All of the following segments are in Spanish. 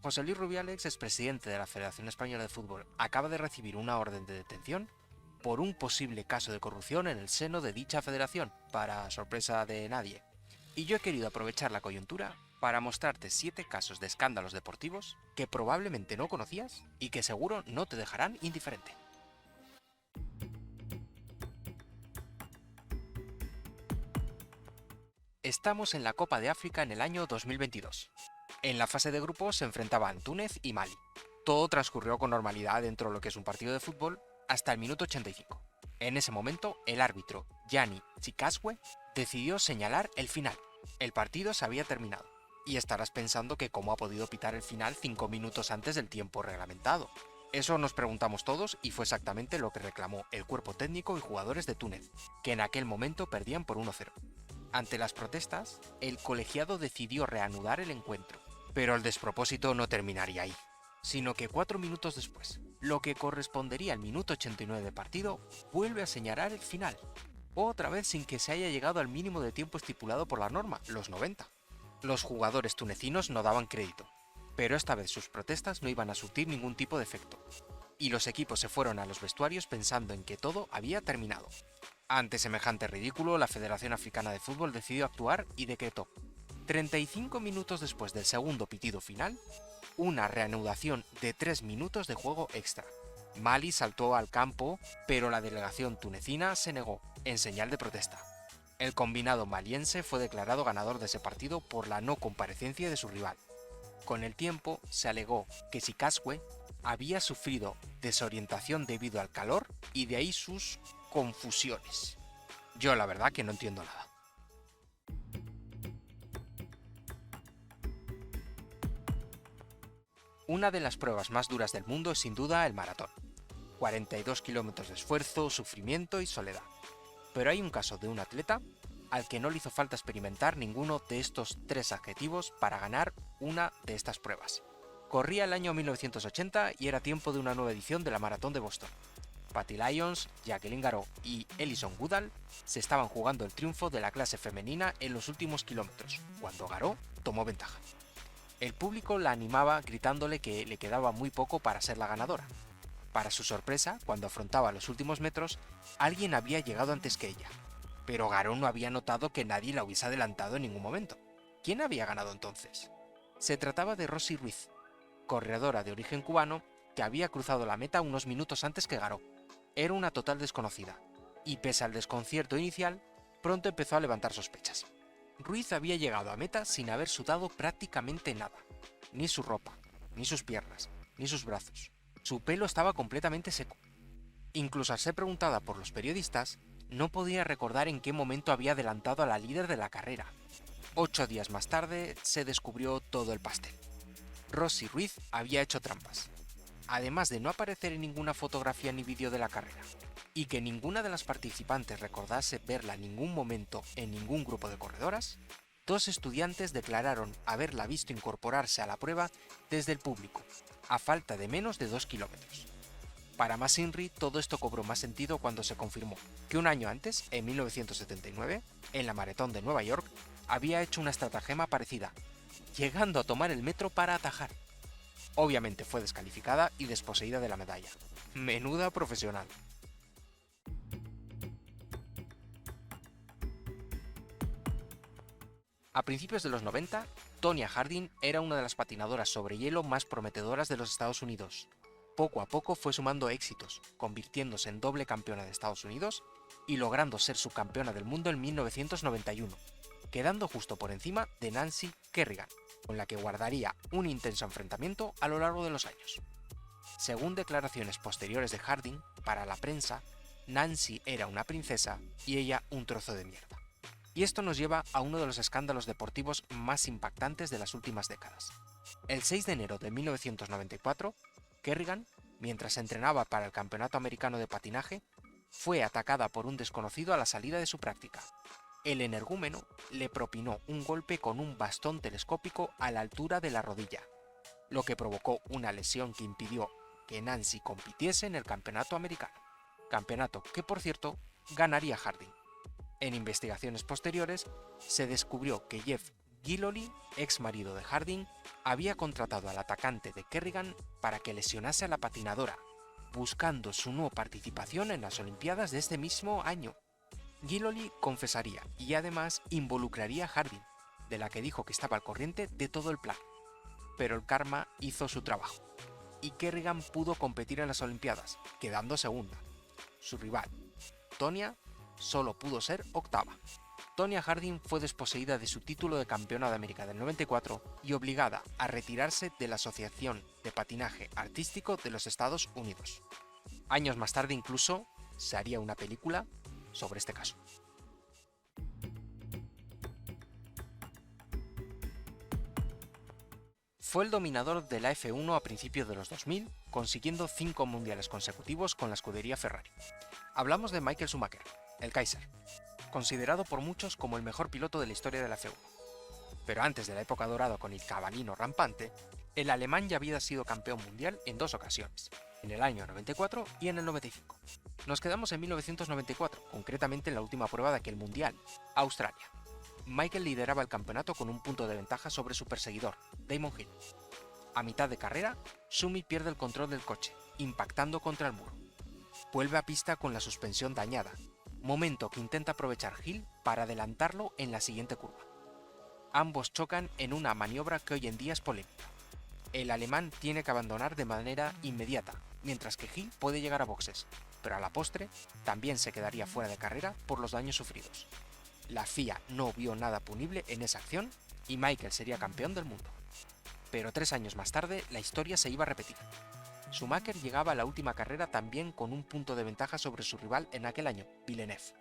José Luis Rubiales, expresidente de la Federación Española de Fútbol, acaba de recibir una orden de detención por un posible caso de corrupción en el seno de dicha federación, para sorpresa de nadie. Y yo he querido aprovechar la coyuntura para mostrarte 7 casos de escándalos deportivos que probablemente no conocías y que seguro no te dejarán indiferente. Estamos en la Copa de África en el año 2022. En la fase de grupos se enfrentaban Túnez y Mali. Todo transcurrió con normalidad dentro de lo que es un partido de fútbol hasta el minuto 85. En ese momento, el árbitro, Gianni Chikazwe, decidió señalar el final. El partido se había terminado. Y estarás pensando que cómo ha podido pitar el final 5 minutos antes del tiempo reglamentado. Eso nos preguntamos todos y fue exactamente lo que reclamó el cuerpo técnico y jugadores de Túnez, que en aquel momento perdían por 1-0. Ante las protestas, el colegiado decidió reanudar el encuentro, pero el despropósito no terminaría ahí, sino que 4 minutos después, lo que correspondería al minuto 89 de partido, vuelve a señalar el final, otra vez sin que se haya llegado al mínimo de tiempo estipulado por la norma, los 90. Los jugadores tunecinos no daban crédito, pero esta vez sus protestas no iban a surtir ningún tipo de efecto, y los equipos se fueron a los vestuarios pensando en que todo había terminado. Ante semejante ridículo, la Federación Africana de Fútbol decidió actuar y decretó, 35 minutos después del segundo pitido final, una reanudación de 3 minutos de juego extra. Mali saltó al campo, pero la delegación tunecina se negó, en señal de protesta. El combinado maliense fue declarado ganador de ese partido por la no comparecencia de su rival. Con el tiempo, se alegó que Chikazwe había sufrido desorientación debido al calor y de ahí sus confusiones. Yo la verdad que no entiendo nada. Una de las pruebas más duras del mundo es sin duda el maratón. 42 kilómetros de esfuerzo, sufrimiento y soledad. Pero hay un caso de un atleta al que no le hizo falta experimentar ninguno de estos 3 adjetivos para ganar una de estas pruebas. Corría el año 1980 y era tiempo de una nueva edición de la Maratón de Boston. Patty Lyons, Jacqueline Garot y Ellison Goodall se estaban jugando el triunfo de la clase femenina en los últimos kilómetros, cuando Garot tomó ventaja. El público la animaba gritándole que le quedaba muy poco para ser la ganadora. Para su sorpresa, cuando afrontaba los últimos metros, alguien había llegado antes que ella, pero Garot no había notado que nadie la hubiese adelantado en ningún momento. ¿Quién había ganado entonces? Se trataba de Rosy Ruiz, corredora de origen cubano que había cruzado la meta unos minutos antes que Garot. Era una total desconocida, y pese al desconcierto inicial, pronto empezó a levantar sospechas. Ruiz había llegado a meta sin haber sudado prácticamente nada, ni su ropa, ni sus piernas, ni sus brazos. Su pelo estaba completamente seco. Incluso al ser preguntada por los periodistas, no podía recordar en qué momento había adelantado a la líder de la carrera. 8 días más tarde se descubrió todo el pastel. Rosy Ruiz había hecho trampas. Además de no aparecer en ninguna fotografía ni vídeo de la carrera, y que ninguna de las participantes recordase verla en ningún momento en ningún grupo de corredoras, 2 estudiantes declararon haberla visto incorporarse a la prueba desde el público, a falta de menos de 2 kilómetros. Para más Inri, todo esto cobró más sentido cuando se confirmó que un año antes, en 1979, en la Maratón de Nueva York, había hecho una estratagema parecida, llegando a tomar el metro para atajar. Obviamente fue descalificada y desposeída de la medalla. Menuda profesional. A principios de los 90, Tonya Harding era una de las patinadoras sobre hielo más prometedoras de los Estados Unidos. Poco a poco fue sumando éxitos, convirtiéndose en doble campeona de Estados Unidos y logrando ser subcampeona del mundo en 1991, quedando justo por encima de Nancy Kerrigan, con la que guardaría un intenso enfrentamiento a lo largo de los años. Según declaraciones posteriores de Harding, para la prensa, Nancy era una princesa y ella un trozo de mierda. Y esto nos lleva a uno de los escándalos deportivos más impactantes de las últimas décadas. El 6 de enero de 1994, Kerrigan, mientras entrenaba para el Campeonato Americano de Patinaje, fue atacada por un desconocido a la salida de su práctica. El energúmeno le propinó un golpe con un bastón telescópico a la altura de la rodilla, lo que provocó una lesión que impidió que Nancy compitiese en el Campeonato Americano, campeonato que por cierto ganaría Harding. En investigaciones posteriores se descubrió que Jeff Guillory, ex marido de Harding, había contratado al atacante de Kerrigan para que lesionase a la patinadora, buscando su no participación en las Olimpiadas de este mismo año. Guillory confesaría y además involucraría a Harding, de la que dijo que estaba al corriente de todo el plan. Pero el karma hizo su trabajo, y Kerrigan pudo competir en las Olimpiadas, quedando segunda. Su rival, Tonya, solo pudo ser octava. Tonya Harding fue desposeída de su título de campeona de América del 94 y obligada a retirarse de la Asociación de Patinaje Artístico de los Estados Unidos. Años más tarde incluso se haría una película sobre este caso. Fue el dominador de la F1 a principios de los 2000, consiguiendo 5 mundiales consecutivos con la escudería Ferrari. Hablamos de Michael Schumacher, el Kaiser, considerado por muchos como el mejor piloto de la historia de la F1. Pero antes de la época dorada con el cabalino rampante, el alemán ya había sido campeón mundial en 2 ocasiones, en el año 94 y en el 95. Nos quedamos en 1994, concretamente en la última prueba de aquel mundial, Australia. Michael lideraba el campeonato con un punto de ventaja sobre su perseguidor, Damon Hill. A mitad de carrera, Schumi pierde el control del coche, impactando contra el muro. Vuelve a pista con la suspensión dañada, momento que intenta aprovechar Hill para adelantarlo en la siguiente curva. Ambos chocan en una maniobra que hoy en día es polémica. El alemán tiene que abandonar de manera inmediata, mientras que Hill puede llegar a boxes, pero a la postre también se quedaría fuera de carrera por los daños sufridos. La FIA no vio nada punible en esa acción y Michael sería campeón del mundo. Pero 3 años más tarde la historia se iba a repetir. Schumacher llegaba a la última carrera también con un punto de ventaja sobre su rival en aquel año, Villeneuve.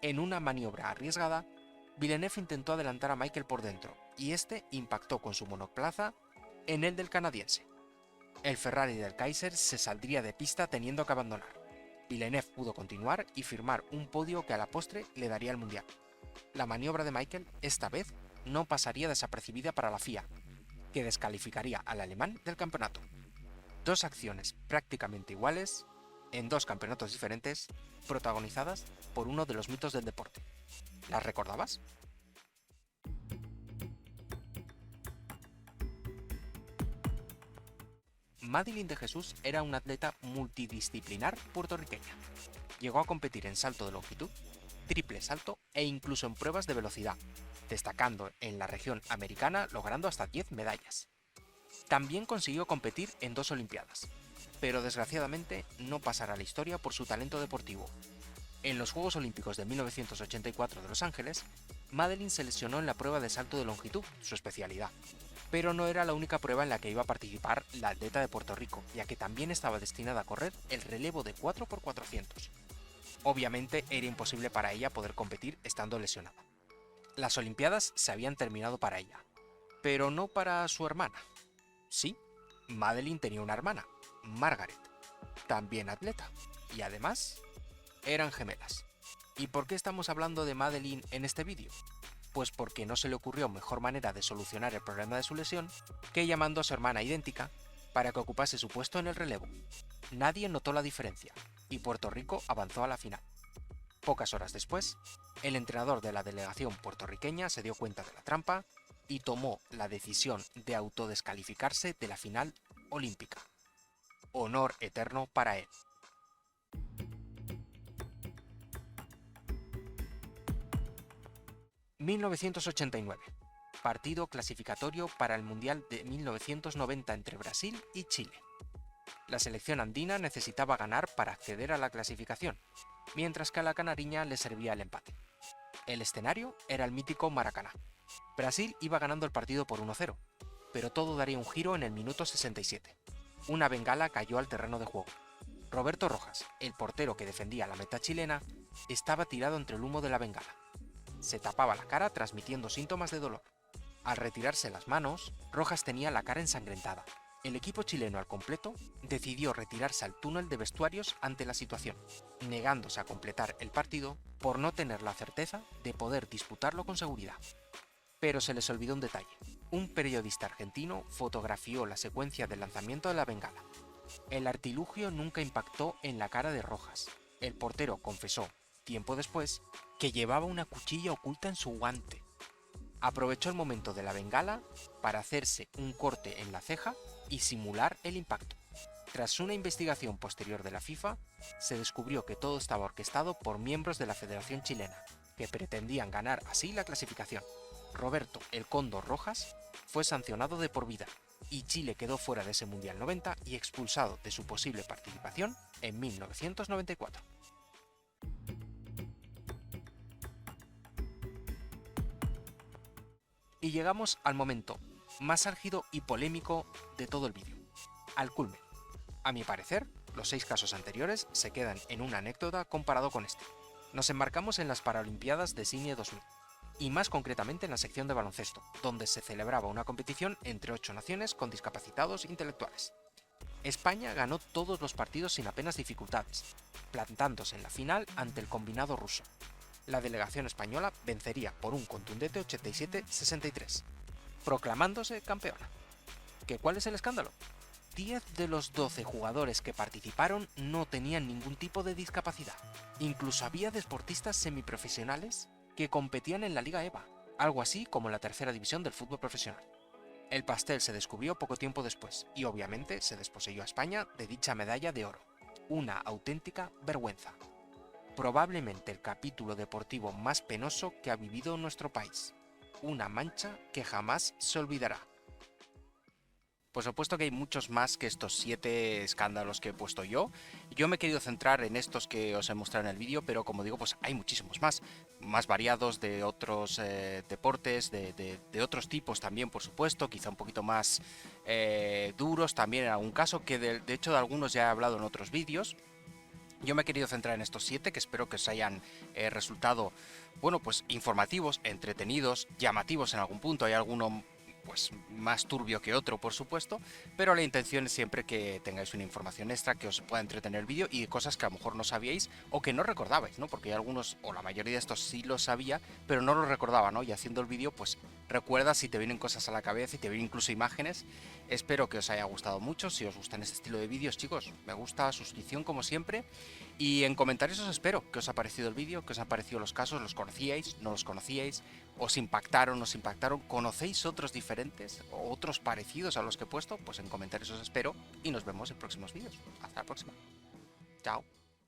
En una maniobra arriesgada, Villeneuve intentó adelantar a Michael por dentro y este impactó con su monoplaza en el del canadiense. El Ferrari del Kaiser se saldría de pista teniendo que abandonar. Villeneuve pudo continuar y firmar un podio que a la postre le daría el mundial. La maniobra de Michael, esta vez, no pasaría desapercibida para la FIA, que descalificaría al alemán del campeonato. 2 acciones prácticamente iguales, en 2 campeonatos diferentes, protagonizadas por uno de los mitos del deporte. ¿Las recordabas? Madeline de Jesús era una atleta multidisciplinar puertorriqueña. Llegó a competir en salto de longitud, triple salto e incluso en pruebas de velocidad, destacando en la región americana logrando hasta 10 medallas. También consiguió competir en 2 Olimpiadas, pero desgraciadamente no pasará a la historia por su talento deportivo. En los Juegos Olímpicos de 1984 de Los Ángeles, Madeline se lesionó en la prueba de salto de longitud, su especialidad. Pero no era la única prueba en la que iba a participar la atleta de Puerto Rico, ya que también estaba destinada a correr el relevo de 4x400. Obviamente era imposible para ella poder competir estando lesionada. Las Olimpiadas se habían terminado para ella, pero no para su hermana. Sí, Madeline tenía una hermana, Margaret, también atleta, y además eran gemelas. ¿Y por qué estamos hablando de Madeline en este vídeo? Pues porque no se le ocurrió mejor manera de solucionar el problema de su lesión que llamando a su hermana idéntica para que ocupase su puesto en el relevo. Nadie notó la diferencia, y Puerto Rico avanzó a la final. Pocas horas después, el entrenador de la delegación puertorriqueña se dio cuenta de la trampa y tomó la decisión de autodescalificarse de la final olímpica. Honor eterno para él. ...1989... partido clasificatorio para el Mundial de 1990 entre Brasil y Chile. La selección andina necesitaba ganar para acceder a la clasificación, mientras que a la canariña le servía el empate. El escenario era el mítico Maracaná. Brasil iba ganando el partido por 1-0, pero todo daría un giro en el minuto 67. Una bengala cayó al terreno de juego. Roberto Rojas, el portero que defendía la meta chilena, estaba tirado entre el humo de la bengala. Se tapaba la cara transmitiendo síntomas de dolor. Al retirarse las manos, Rojas tenía la cara ensangrentada. El equipo chileno al completo decidió retirarse al túnel de vestuarios ante la situación, negándose a completar el partido por no tener la certeza de poder disputarlo con seguridad. Pero se les olvidó un detalle. Un periodista argentino fotografió la secuencia del lanzamiento de la bengala. El artilugio nunca impactó en la cara de Rojas. El portero confesó, tiempo después, que llevaba una cuchilla oculta en su guante. aprovechó el momento de la bengala para hacerse un corte en la ceja y simular el impacto. Tras una investigación posterior de la FIFA, se descubrió que todo estaba orquestado por miembros de la Federación Chilena, que pretendían ganar así la clasificación. Roberto "El Cóndor" Rojas fue sancionado de por vida, y Chile quedó fuera de ese Mundial 90 y expulsado de su posible participación en 1994. Y llegamos al momento más álgido y polémico de todo el vídeo, al culmen. A mi parecer, los 6 casos anteriores se quedan en una anécdota comparado con este. Nos enmarcamos en las Paralimpiadas de Sydney 2000, y más concretamente en la sección de baloncesto, donde se celebraba una competición entre 8 naciones con discapacitados intelectuales. España ganó todos los partidos sin apenas dificultades, plantándose en la final ante el combinado ruso. La delegación española vencería por un contundente 87-63, proclamándose campeona. ¿Cuál es el escándalo? 10 de los 12 jugadores que participaron no tenían ningún tipo de discapacidad. Incluso había deportistas semiprofesionales que competían en la Liga EVA, algo así como en la tercera división del fútbol profesional. El pastel se descubrió poco tiempo después y obviamente se desposeyó a España de dicha medalla de oro. Una auténtica vergüenza. Probablemente el capítulo deportivo más penoso que ha vivido nuestro país. Una mancha que jamás se olvidará. Por supuesto que hay muchos más que estos 7 escándalos que he puesto yo. Yo me he querido centrar en estos que os he mostrado en el vídeo, pero como digo, pues hay muchísimos más variados de otros deportes, de otros tipos también, por supuesto, quizá un poquito más duros también en algún caso, que de hecho de algunos ya he hablado en otros vídeos. Yo me he querido centrar en estos 7 que espero que os hayan resultado, bueno, pues informativos, entretenidos, llamativos en algún punto. Hay alguno pues más turbio que otro, por supuesto, pero la intención es siempre que tengáis una información extra que os pueda entretener el vídeo y de cosas que a lo mejor no sabíais o que no recordabais, ¿no? Porque hay algunos, o la mayoría de estos sí lo sabía, pero no lo recordaba, ¿no? Y haciendo el vídeo, pues recuerdas si te vienen cosas a la cabeza y te vienen incluso imágenes. Espero que os haya gustado mucho. Si os gustan este estilo de vídeos, chicos, me gusta, suscripción como siempre. Y en comentarios os espero qué os ha parecido el vídeo, qué os han parecido los casos, los conocíais, no los conocíais, os impactaron, conocéis otros diferentes o otros parecidos a los que he puesto. Pues en comentarios os espero y nos vemos en próximos vídeos. Hasta la próxima. Chao.